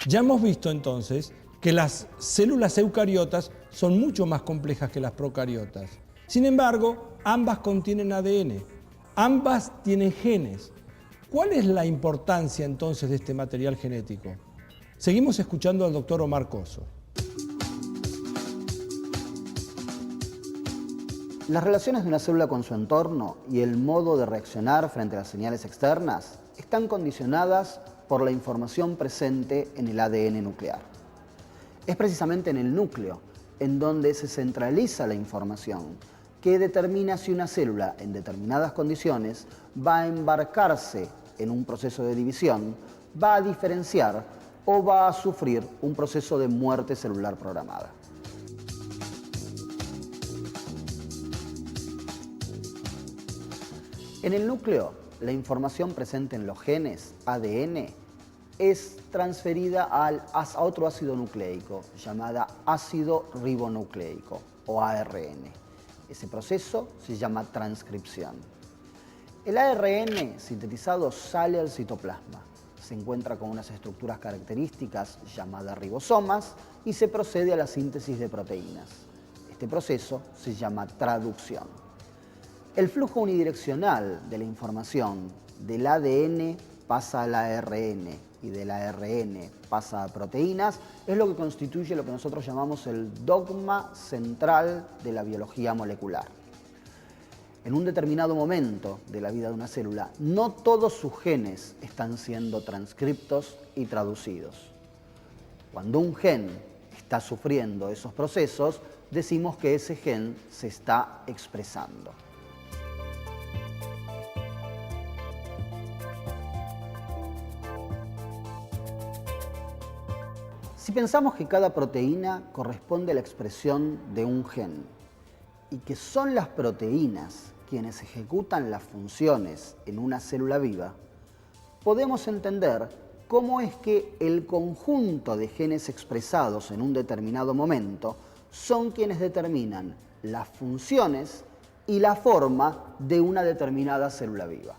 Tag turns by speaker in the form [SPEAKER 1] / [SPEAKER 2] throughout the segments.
[SPEAKER 1] Ya hemos visto entonces que las células eucariotas son mucho más complejas que las procariotas. Sin embargo, ambas contienen ADN, ambas tienen genes. ¿Cuál es la importancia entonces de este material genético? Seguimos escuchando al doctor Omar Cosso.
[SPEAKER 2] Las relaciones de una célula con su entorno y el modo de reaccionar frente a las señales externas están condicionadas por la información presente en el ADN nuclear. Es precisamente en el núcleo en donde se centraliza la información que determina si una célula en determinadas condiciones va a embarcarse en un proceso de división, va a diferenciar o va a sufrir un proceso de muerte celular programada. En el núcleo, la información presente en los genes, ADN, es transferida a otro ácido nucleico, llamado ácido ribonucleico, o ARN. Ese proceso se llama transcripción. El ARN sintetizado sale al citoplasma, se encuentra con unas estructuras características llamadas ribosomas y se procede a la síntesis de proteínas. Este proceso se llama traducción. El flujo unidireccional de la información del ADN pasa al ARN y del ARN pasa a proteínas es lo que constituye lo que nosotros llamamos el dogma central de la biología molecular. En un determinado momento de la vida de una célula, no todos sus genes están siendo transcriptos y traducidos. Cuando un gen está sufriendo esos procesos, decimos que ese gen se está expresando. Si pensamos que cada proteína corresponde a la expresión de un gen y que son las proteínas quienes ejecutan las funciones en una célula viva, podemos entender cómo es que el conjunto de genes expresados en un determinado momento son quienes determinan las funciones y la forma de una determinada célula viva.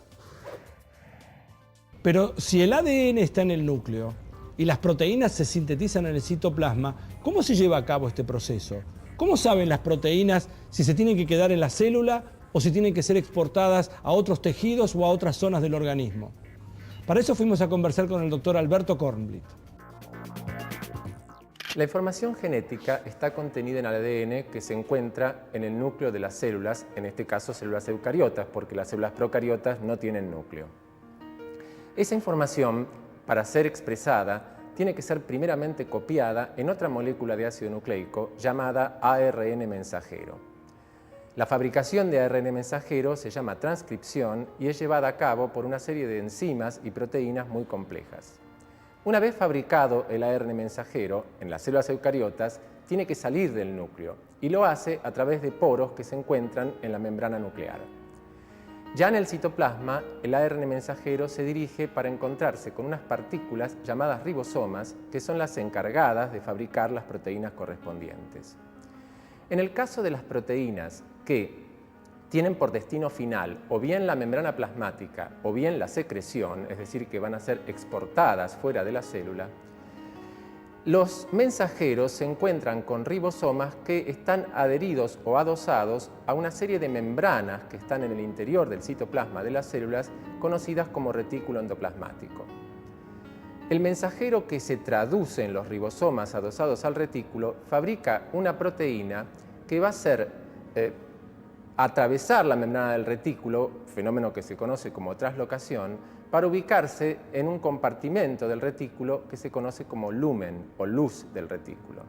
[SPEAKER 1] Pero si el ADN está en el núcleo y las proteínas se sintetizan en el citoplasma, ¿cómo se lleva a cabo este proceso? ¿Cómo saben las proteínas si se tienen que quedar en la célula o si tienen que ser exportadas a otros tejidos o a otras zonas del organismo? Para eso fuimos a conversar con el doctor Alberto Kornblit.
[SPEAKER 3] La información genética está contenida en el ADN que se encuentra en el núcleo de las células, en este caso células eucariotas, porque las células procariotas no tienen núcleo. Esa información, para ser expresada, tiene que ser primeramente copiada en otra molécula de ácido nucleico llamada ARN mensajero. La fabricación de ARN mensajero se llama transcripción y es llevada a cabo por una serie de enzimas y proteínas muy complejas. Una vez fabricado el ARN mensajero en las células eucariotas, tiene que salir del núcleo y lo hace a través de poros que se encuentran en la membrana nuclear. Ya en el citoplasma, el ARN mensajero se dirige para encontrarse con unas partículas llamadas ribosomas, que son las encargadas de fabricar las proteínas correspondientes. En el caso de las proteínas que tienen por destino final o bien la membrana plasmática o bien la secreción, es decir, que van a ser exportadas fuera de la célula, los mensajeros se encuentran con ribosomas que están adheridos o adosados a una serie de membranas que están en el interior del citoplasma de las células, conocidas como retículo endoplasmático. El mensajero que se traduce en los ribosomas adosados al retículo fabrica una proteína que va a ser atravesar la membrana del retículo, fenómeno que se conoce como translocación, para ubicarse en un compartimento del retículo que se conoce como lumen o luz del retículo.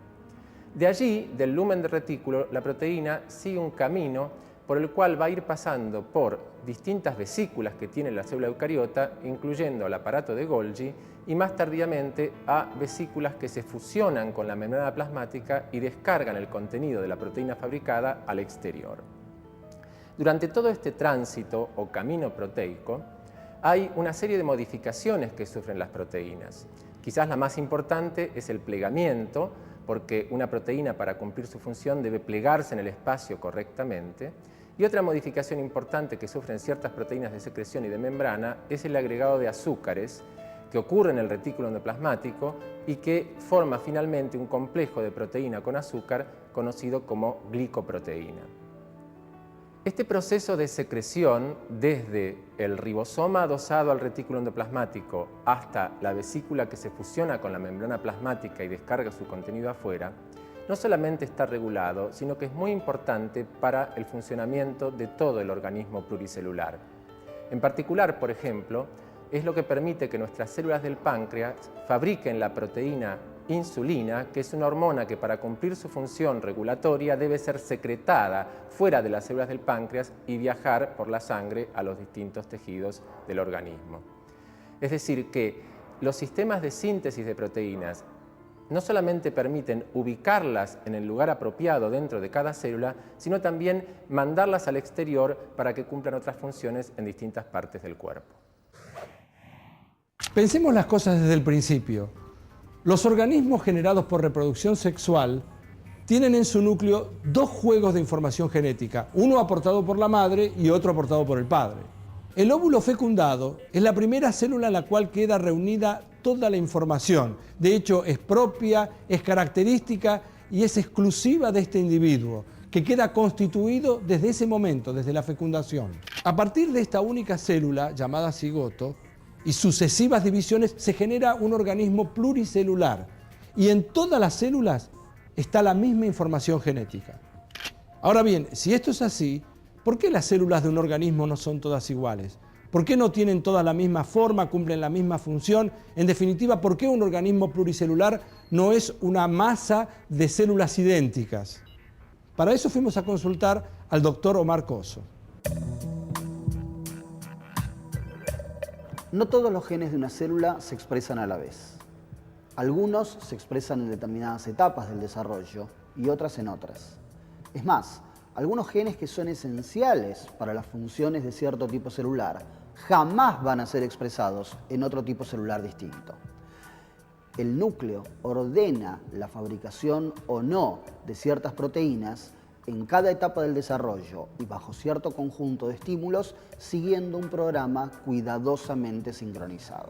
[SPEAKER 3] De allí, del lumen del retículo, la proteína sigue un camino por el cual va a ir pasando por distintas vesículas que tiene la célula eucariota, incluyendo el aparato de Golgi, y más tardíamente a vesículas que se fusionan con la membrana plasmática y descargan el contenido de la proteína fabricada al exterior. Durante todo este tránsito o camino proteico, hay una serie de modificaciones que sufren las proteínas. Quizás la más importante es el plegamiento, porque una proteína para cumplir su función debe plegarse en el espacio correctamente. Y otra modificación importante que sufren ciertas proteínas de secreción y de membrana es el agregado de azúcares que ocurre en el retículo endoplasmático y que forma finalmente un complejo de proteína con azúcar conocido como glicoproteína. Este proceso de secreción, desde el ribosoma adosado al retículo endoplasmático hasta la vesícula que se fusiona con la membrana plasmática y descarga su contenido afuera, no solamente está regulado, sino que es muy importante para el funcionamiento de todo el organismo pluricelular. En particular, por ejemplo, es lo que permite que nuestras células del páncreas fabriquen la proteína insulina, que es una hormona que para cumplir su función regulatoria debe ser secretada fuera de las células del páncreas y viajar por la sangre a los distintos tejidos del organismo. Es decir, que los sistemas de síntesis de proteínas no solamente permiten ubicarlas en el lugar apropiado dentro de cada célula, sino también mandarlas al exterior para que cumplan otras funciones en distintas partes del cuerpo.
[SPEAKER 1] Pensemos las cosas desde el principio. Los organismos generados por reproducción sexual tienen en su núcleo dos juegos de información genética, uno aportado por la madre y otro aportado por el padre. El óvulo fecundado es la primera célula en la cual queda reunida toda la información. De hecho, es propia, es característica y es exclusiva de este individuo, que queda constituido desde ese momento, desde la fecundación. A partir de esta única célula, llamada cigoto, y sucesivas divisiones, se genera un organismo pluricelular. Y en todas las células está la misma información genética. Ahora bien, si esto es así, ¿por qué las células de un organismo no son todas iguales? ¿Por qué no tienen todas la misma forma, cumplen la misma función? En definitiva, ¿por qué un organismo pluricelular no es una masa de células idénticas? Para eso fuimos a consultar al doctor Omar Coso.
[SPEAKER 2] No todos los genes de una célula se expresan a la vez. Algunos se expresan en determinadas etapas del desarrollo y otras en otras. Es más, algunos genes que son esenciales para las funciones de cierto tipo celular jamás van a ser expresados en otro tipo celular distinto. El núcleo ordena la fabricación o no de ciertas proteínas en cada etapa del desarrollo y bajo cierto conjunto de estímulos, siguiendo un programa cuidadosamente sincronizado.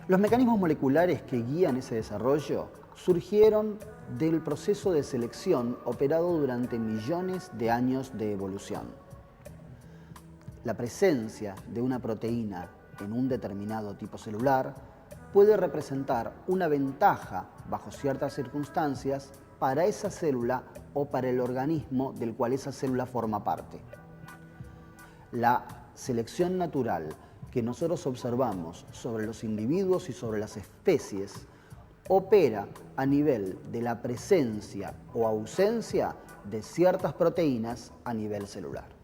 [SPEAKER 2] Los mecanismos moleculares que guían ese desarrollo surgieron del proceso de selección operado durante millones de años de evolución. La presencia de una proteína en un determinado tipo celular puede representar una ventaja bajo ciertas circunstancias para esa célula o para el organismo del cual esa célula forma parte. La selección natural que nosotros observamos sobre los individuos y sobre las especies opera a nivel de la presencia o ausencia de ciertas proteínas a nivel celular.